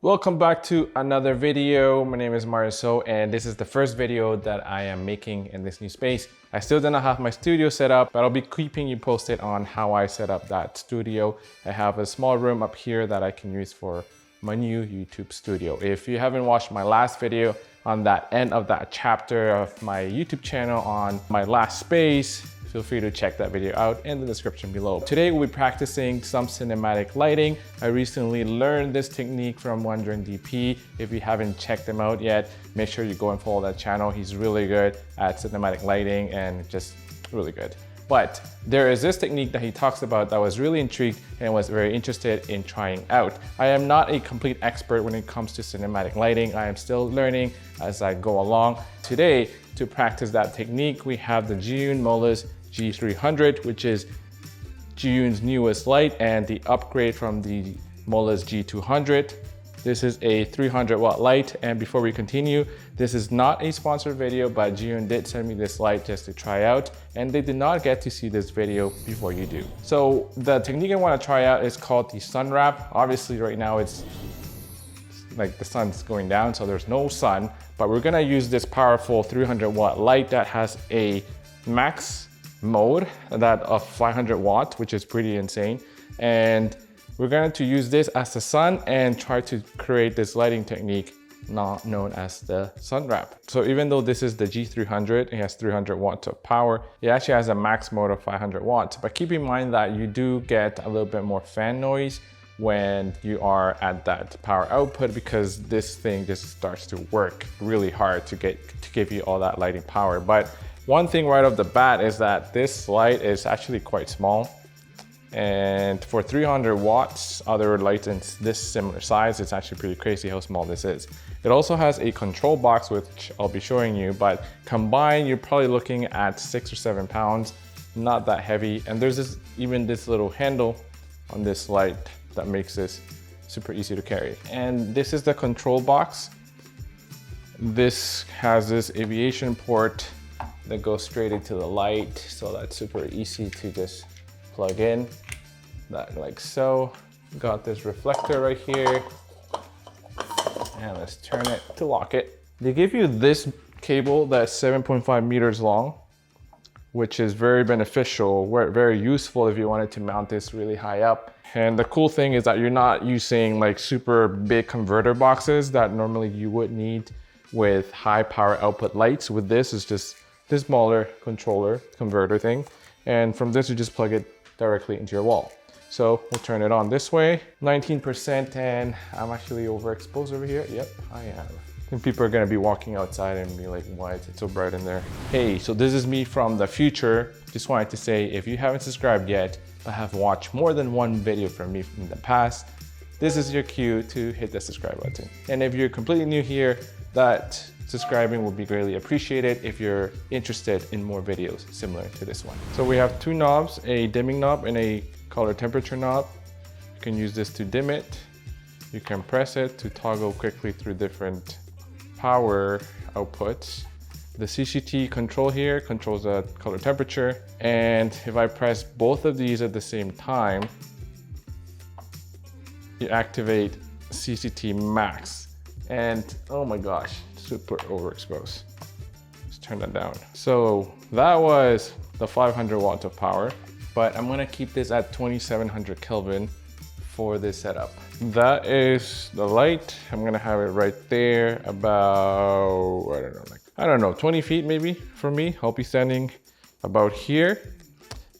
Welcome back to another video. My name is Mariso and this is the first video that I am making in this new space. I still do not have my studio set up, but I'll be keeping you posted on how I set up that studio. I have a small room up here that I can use for my new YouTube studio. If you haven't watched my last video on that end of that chapter of my YouTube channel on my last space, feel free to check that video out in the description below. Today we'll be practicing some cinematic lighting. I recently learned this technique from Wondering DP. If you haven't checked him out yet, make sure you go and follow that channel. He's really good at cinematic lighting and just really good. But there is this technique that he talks about that I was really intrigued and was very interested in trying out. I am not a complete expert when it comes to cinematic lighting. I am still learning as I go along. Today, to practice that technique, we have the Zhiyun Molus G300, which is Zhiyun's newest light and the upgrade from the Molus G200. This is a 300 watt light, and before we continue, this is not a sponsored video, but Zhiyun did send me this light just to try out, and they did not get to see this video before you do. So the technique I want to try out is called the sun wrap. Obviously right now it's like the sun's going down, so there's no sun, but we're gonna use this powerful 300 watt light that has a max mode that of 500 watts, which is pretty insane. And we're going to use this as the sun and try to create this lighting technique not known as the sun wrap. So even though this is the G300, it has 300 watts of power, it actually has a max mode of 500 watts. But keep in mind that you do get a little bit more fan noise when you are at that power output, because this thing just starts to work really hard to give you all that lighting power. But one thing right off the bat is that this light is actually quite small. And for 300 watts, other lights in this similar size, it's actually pretty crazy how small this is. It also has a control box, which I'll be showing you, but combined, you're probably looking at 6 or 7 pounds, not that heavy. And there's even this little handle on this light that makes this super easy to carry. And this is the control box. This has this aviation port that goes straight into the light, so that's super easy to just plug in, that like so. Got this reflector right here, and let's turn it to lock it. They give you this cable that's 7.5 meters long, which is very beneficial, very useful if you wanted to mount this really high up. And the cool thing is that you're not using like super big converter boxes that normally you would need with high power output lights. With this, it's just this smaller converter thing, and from this you just plug it directly into your wall. So we'll turn it on this way, 19%, and I'm actually overexposed over here. Yep, I am. And people are gonna be walking outside and be like, why is it so bright in there? Hey, so this is me from the future. Just wanted to say, if you haven't subscribed yet, but have watched more than one video from me in the past, this is your cue to hit the subscribe button. And if you're completely new here, that subscribing will be greatly appreciated if you're interested in more videos similar to this one. So we have two knobs, a dimming knob and a color temperature knob. You can use this to dim it. You can press it to toggle quickly through different power outputs. The CCT control here controls the color temperature. And if I press both of these at the same time, you activate CCT max. And oh my gosh, super overexposed. Let's turn that down. So that was the 500 watts of power, but I'm gonna keep this at 2700 Kelvin for this setup. That is the light. I'm gonna have it right there about, I don't know, 20 feet maybe from me. I'll be standing about here.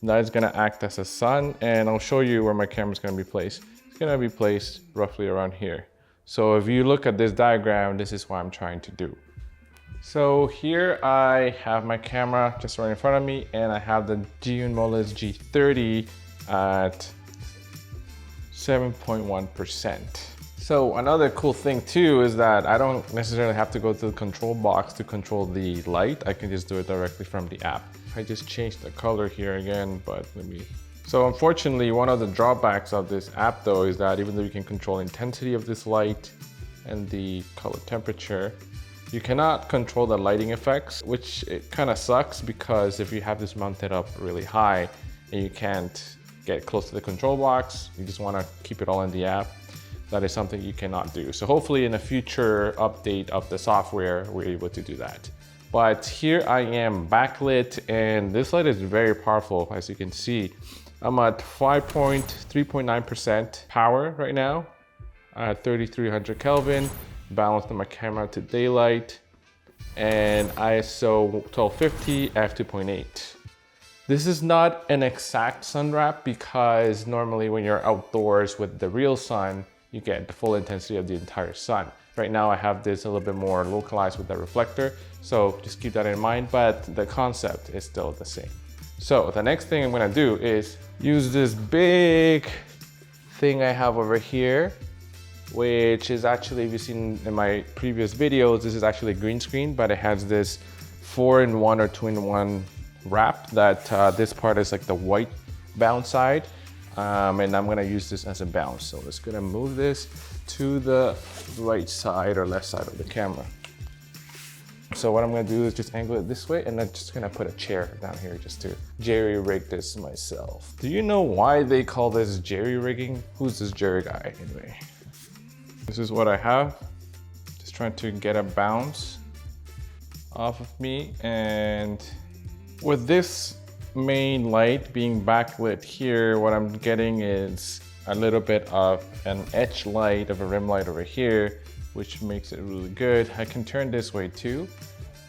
That is gonna act as a sun, and I'll show you where my camera's gonna be placed. It's gonna be placed roughly around here. So if you look at this diagram, this is what I'm trying to do. So here I have my camera just right in front of me, and I have the Zhiyun Molus G30 at 7.1%. So another cool thing too is that I don't necessarily have to go to the control box to control the light. I can just do it directly from the app. I just changed the color here again, but So unfortunately, one of the drawbacks of this app though is that even though you can control intensity of this light and the color temperature, you cannot control the lighting effects, which it kind of sucks, because if you have this mounted up really high and you can't get close to the control box, you just want to keep it all in the app, that is something you cannot do. So hopefully in a future update of the software, we're able to do that. But here I am backlit, and this light is very powerful. As you can see, I'm at 3.9% power right now at 3300 Kelvin, balanced my camera to daylight, and ISO 1250 f2.8. This is not an exact sun wrap because normally when you're outdoors with the real sun, you get the full intensity of the entire sun. Right now I have this a little bit more localized with the reflector, so just keep that in mind, but the concept is still the same. So the next thing I'm gonna do is use this big thing I have over here, which is actually, if you've seen in my previous videos, this is actually a green screen, but it has this 4-in-1 or 2-in-1 wrap that this part is like the white bounce side. And I'm gonna use this as a bounce. So I'm just gonna move this to the right side or left side of the camera. So what I'm gonna do is just angle it this way, and I'm just gonna put a chair down here just to jerry-rig this myself. Do you know why they call this jerry-rigging? Who's this jerry guy anyway? This is what I have. Just trying to get a bounce off of me, and with this main light being backlit here, what I'm getting is a little bit of an edge light of a rim light over here, which makes it really good. I can turn this way too,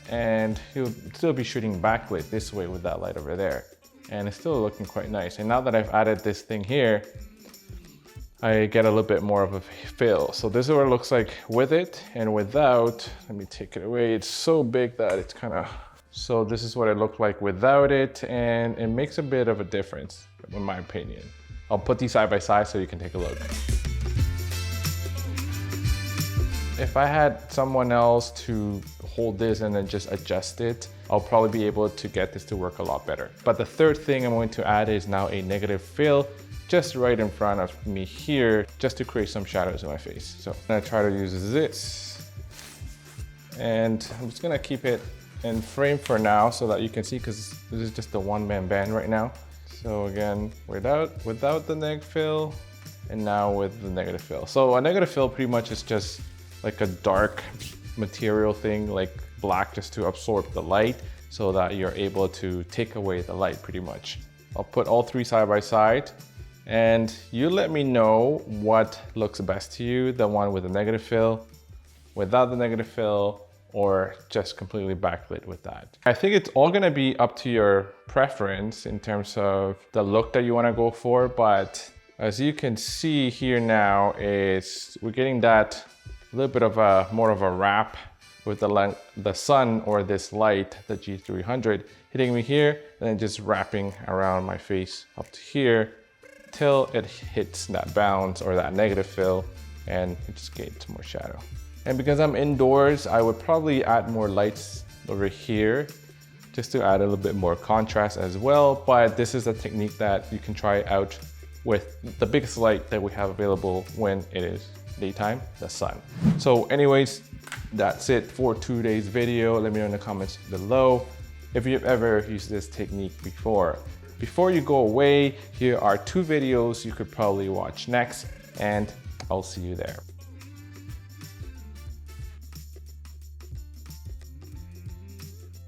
and he'll still be shooting backlit this way with that light over there. And it's still looking quite nice. And now that I've added this thing here, I get a little bit more of a fill. So this is what it looks like with it, and without. Let me take it away. It's so big that it's kind of, so this is what it looked like without it, and it makes a bit of a difference in my opinion. I'll put these side by side so you can take a look. If I had someone else to hold this and then just adjust it, I'll probably be able to get this to work a lot better. But the third thing I'm going to add is now a negative fill just right in front of me here, just to create some shadows in my face. So I'm gonna try to use this, and I'm just gonna keep it in frame for now so that you can see, because this is just a one-man band right now. So again, without the neg fill, and now with the negative fill. So a negative fill pretty much is just like a dark material thing, like black, just to absorb the light so that you're able to take away the light pretty much. I'll put all three side by side, and you let me know what looks best to you, the one with the negative fill, without the negative fill, or just completely backlit with that. I think it's all gonna be up to your preference in terms of the look that you wanna go for, but as you can see here now, we're getting that little bit of more of a wrap with the sun or this light, the G300, hitting me here, and then just wrapping around my face up to here till it hits that bounce or that negative fill, and it just gets more shadow. And because I'm indoors, I would probably add more lights over here just to add a little bit more contrast as well. But this is a technique that you can try out with the biggest light that we have available when it is daytime, the sun. So anyways, that's it for today's video. Let me know in the comments below if you've ever used this technique before. Before you go away, here are 2 videos you could probably watch next, and I'll see you there.